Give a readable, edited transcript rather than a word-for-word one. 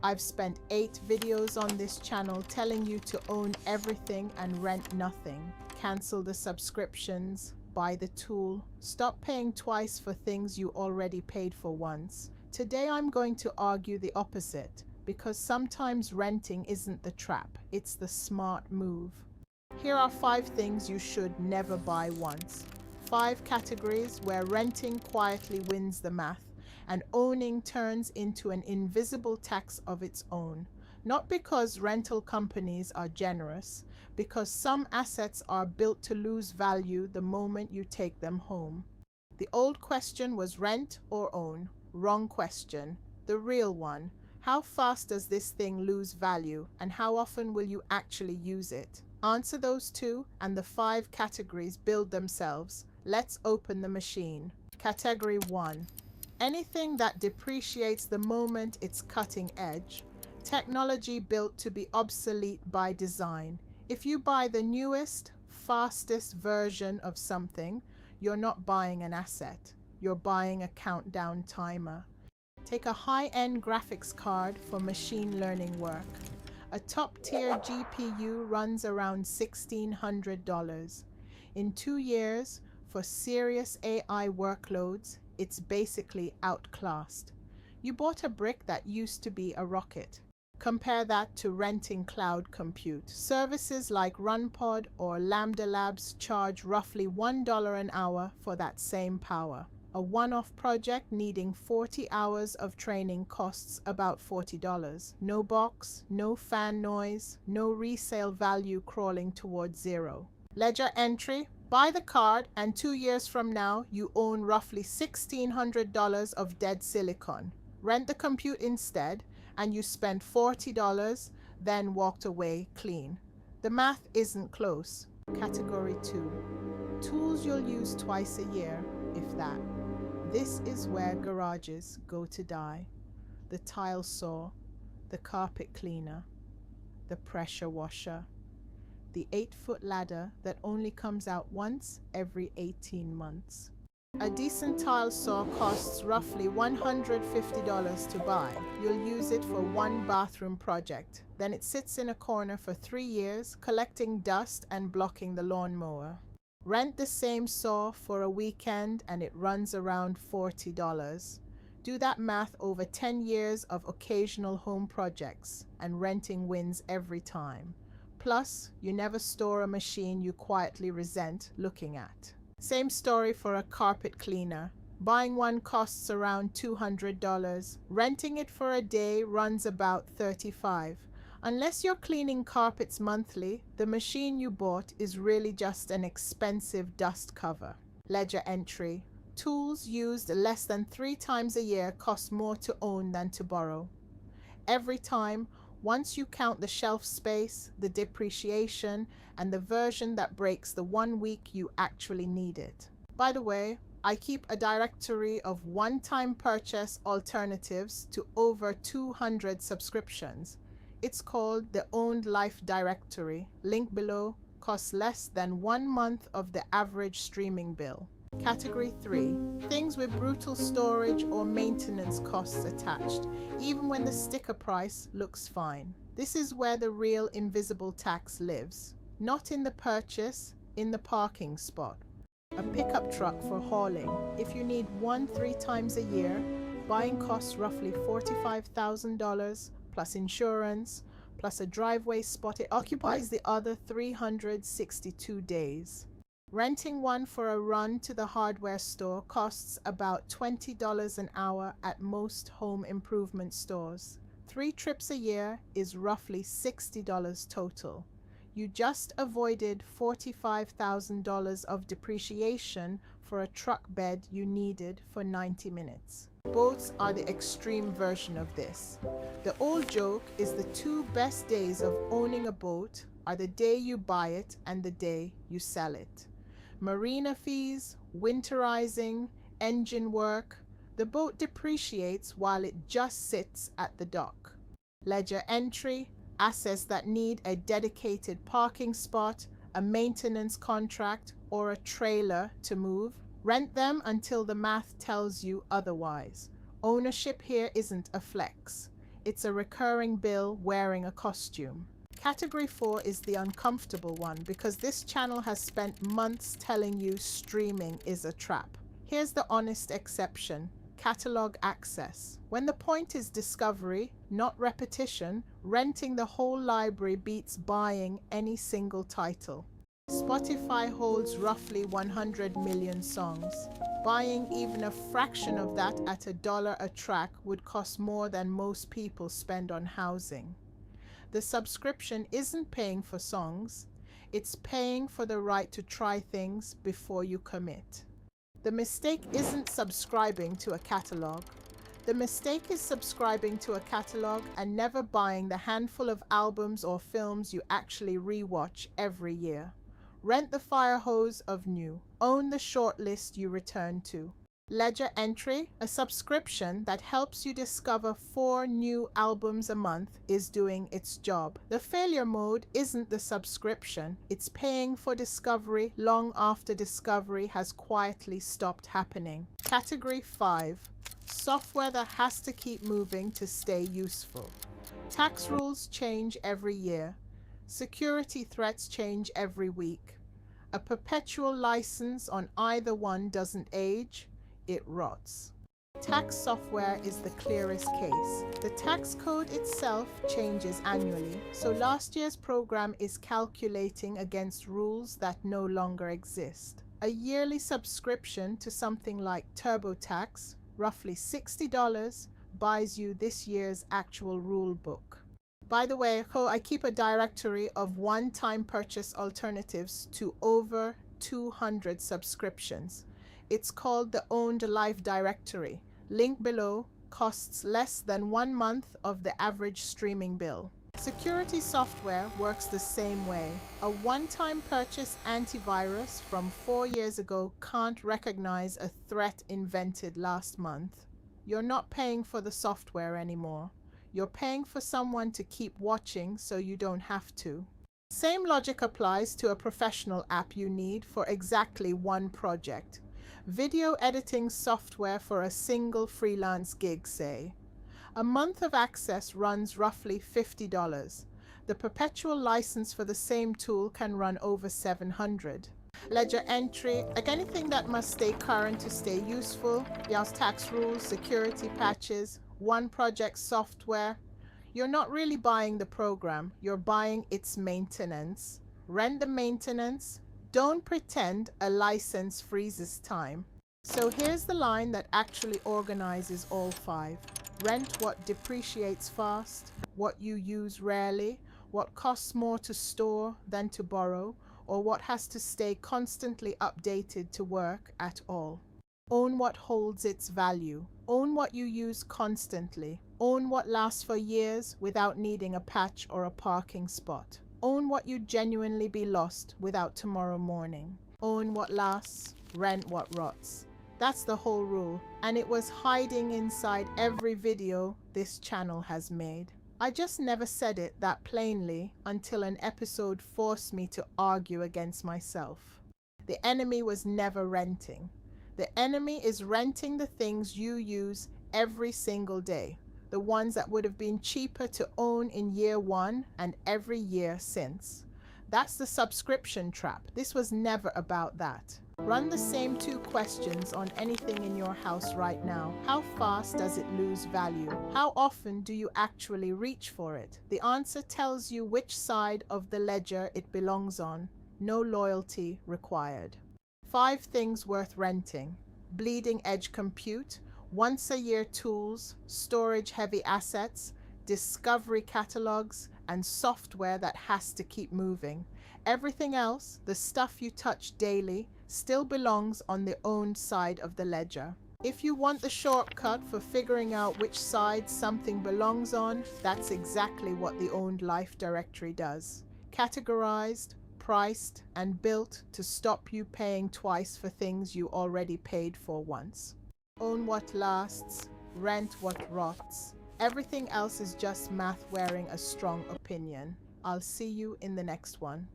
I've spent 8 videos on this channel telling you to own everything and rent nothing. Cancel the subscriptions, buy the tool, stop paying twice for things you already paid for once. Today I'm going to argue the opposite, because sometimes renting isn't the trap, it's the smart move. Here are 5 things you should never buy once. 5 categories where renting quietly wins the math and owning turns into an invisible tax of its own. Not because rental companies are generous, because some assets are built to lose value the moment you take them home. The old question was rent or own. Wrong question. The real one. How fast does this thing lose value, and how often will you actually use it? Answer those 2 and the 5 categories build themselves. Let's open the machine. Category 1. Anything that depreciates the moment it's cutting edge. Technology built to be obsolete by design. If you buy the newest, fastest version of something, you're not buying an asset. You're buying a countdown timer. Take a high-end graphics card for machine learning work. A top-tier GPU runs around $1,600. In 2 years, for serious AI workloads, it's basically outclassed. You bought a brick that used to be a rocket. Compare that to renting cloud compute. Services like RunPod or Lambda Labs charge roughly $1 an hour for that same power. A one-off project needing 40 hours of training costs about $40. No box, no fan noise, no resale value crawling towards zero. Ledger entry: buy the card and 2 years from now you own roughly $1,600 of dead silicon. Rent the compute instead and you spent $40, then walked away clean. The math isn't close. Category 2. Tools you'll use twice a year, if that. This is where garages go to die. The tile saw, the carpet cleaner, the pressure washer, the 8-foot ladder that only comes out once every 18 months. A decent tile saw costs roughly $150 to buy. You'll use it for one bathroom project. Then it sits in a corner for 3 years, collecting dust and blocking the lawnmower. Rent the same saw for a weekend and it runs around $40. Do that math over 10 years of occasional home projects, and renting wins every time. Plus, you never store a machine you quietly resent looking at. Same story for a carpet cleaner. Buying one costs around $200. Renting it for a day runs about $35. Unless you're cleaning carpets monthly, the machine you bought is really just an expensive dust cover. Ledger entry: tools used less than 3 times a year cost more to own than to borrow. Every time, once you count the shelf space, the depreciation, and the version that breaks the 1 week you actually need it. By the way, I keep a directory of one-time purchase alternatives to over 200 subscriptions. It's called the Owned Life Directory. Link below. Costs less than 1 month of the average streaming bill. Category 3. Things with brutal storage or maintenance costs attached, even when the sticker price looks fine. This is where the real invisible tax lives. Not in the purchase, in the parking spot. A pickup truck for hauling. If you need one 3 times a year, buying costs roughly $45,000 plus insurance, plus a driveway spot. It occupies the other 362 days. Renting one for a run to the hardware store costs about $20 an hour at most home improvement stores. 3 trips a year is roughly $60 total. You just avoided $45,000 of depreciation for a truck bed you needed for 90 minutes. Boats are the extreme version of this. The old joke is the 2 best days of owning a boat are the day you buy it and the day you sell it. Marina fees, winterizing, engine work. The boat depreciates while it just sits at the dock. Ledger entry: assets that need a dedicated parking spot, a maintenance contract, or a trailer to move. Rent them until the math tells you otherwise. Ownership here isn't a flex. It's a recurring bill wearing a costume. Category 4 is the uncomfortable one because this channel has spent months telling you streaming is a trap. Here's the honest exception: catalog access. When the point is discovery, not repetition, renting the whole library beats buying any single title. Spotify holds roughly 100 million songs. Buying even a fraction of that at $1 a track would cost more than most people spend on housing. The subscription isn't paying for songs, it's paying for the right to try things before you commit. The mistake isn't subscribing to a catalog. The mistake is subscribing to a catalog and never buying the handful of albums or films you actually rewatch every year. Rent the fire hose of new. Own the short list you return to. Ledger Entry, a subscription that helps you discover 4 new albums a month, is doing its job. The failure mode isn't the subscription. It's paying for discovery long after discovery has quietly stopped happening. Category 5. Software that has to keep moving to stay useful. Tax rules change every year. Security threats change every week. A perpetual license on either one doesn't age, it rots. Tax software is the clearest case. The tax code itself changes annually, so last year's program is calculating against rules that no longer exist. A yearly subscription to something like TurboTax, roughly $60, buys you this year's actual rule book. By the way, I keep a directory of one-time purchase alternatives to over 200 subscriptions. It's called the Owned Life Directory. Link below. Costs less than 1 month of the average streaming bill. Security software works the same way. A one-time purchase antivirus from 4 years ago can't recognize a threat invented last month. You're not paying for the software anymore. You're paying for someone to keep watching so you don't have to. Same logic applies to a professional app you need for exactly one project. Video editing software for a single freelance gig, say. A month of access runs roughly $50. The perpetual license for the same tool can run over $700. Ledger Entry, like anything that must stay current to stay useful, y'all's tax rules, security patches, one project software. You're not really buying the program, you're buying its maintenance. Rent the maintenance. Don't pretend a license freezes time. So here's the line that actually organizes all 5. Rent what depreciates fast, what you use rarely, what costs more to store than to borrow, or what has to stay constantly updated to work at all. Own what holds its value. Own what you use constantly. Own what lasts for years without needing a patch or a parking spot. Own what you'd genuinely be lost without tomorrow morning. Own what lasts, rent what rots. That's the whole rule, and it was hiding inside every video this channel has made. I just never said it that plainly until an episode forced me to argue against myself. The enemy was never renting. The enemy is renting the things you use every single day, the ones that would have been cheaper to own in year 1 and every year since. That's the subscription trap. This was never about that. Run the same 2 questions on anything in your house right now. How fast does it lose value? How often do you actually reach for it? The answer tells you which side of the ledger it belongs on. No loyalty required. 5 things worth renting: bleeding edge compute, once a year tools, storage heavy assets, discovery catalogs, and software that has to keep moving. Everything else, the stuff you touch daily, still belongs on the owned side of the ledger. If you want the shortcut for figuring out which side something belongs on, that's exactly what the Owned Life Directory does. Categorized, priced, and built to stop you paying twice for things you already paid for once. Own what lasts, rent what rots. Everything else is just math wearing a strong opinion. I'll see you in the next one.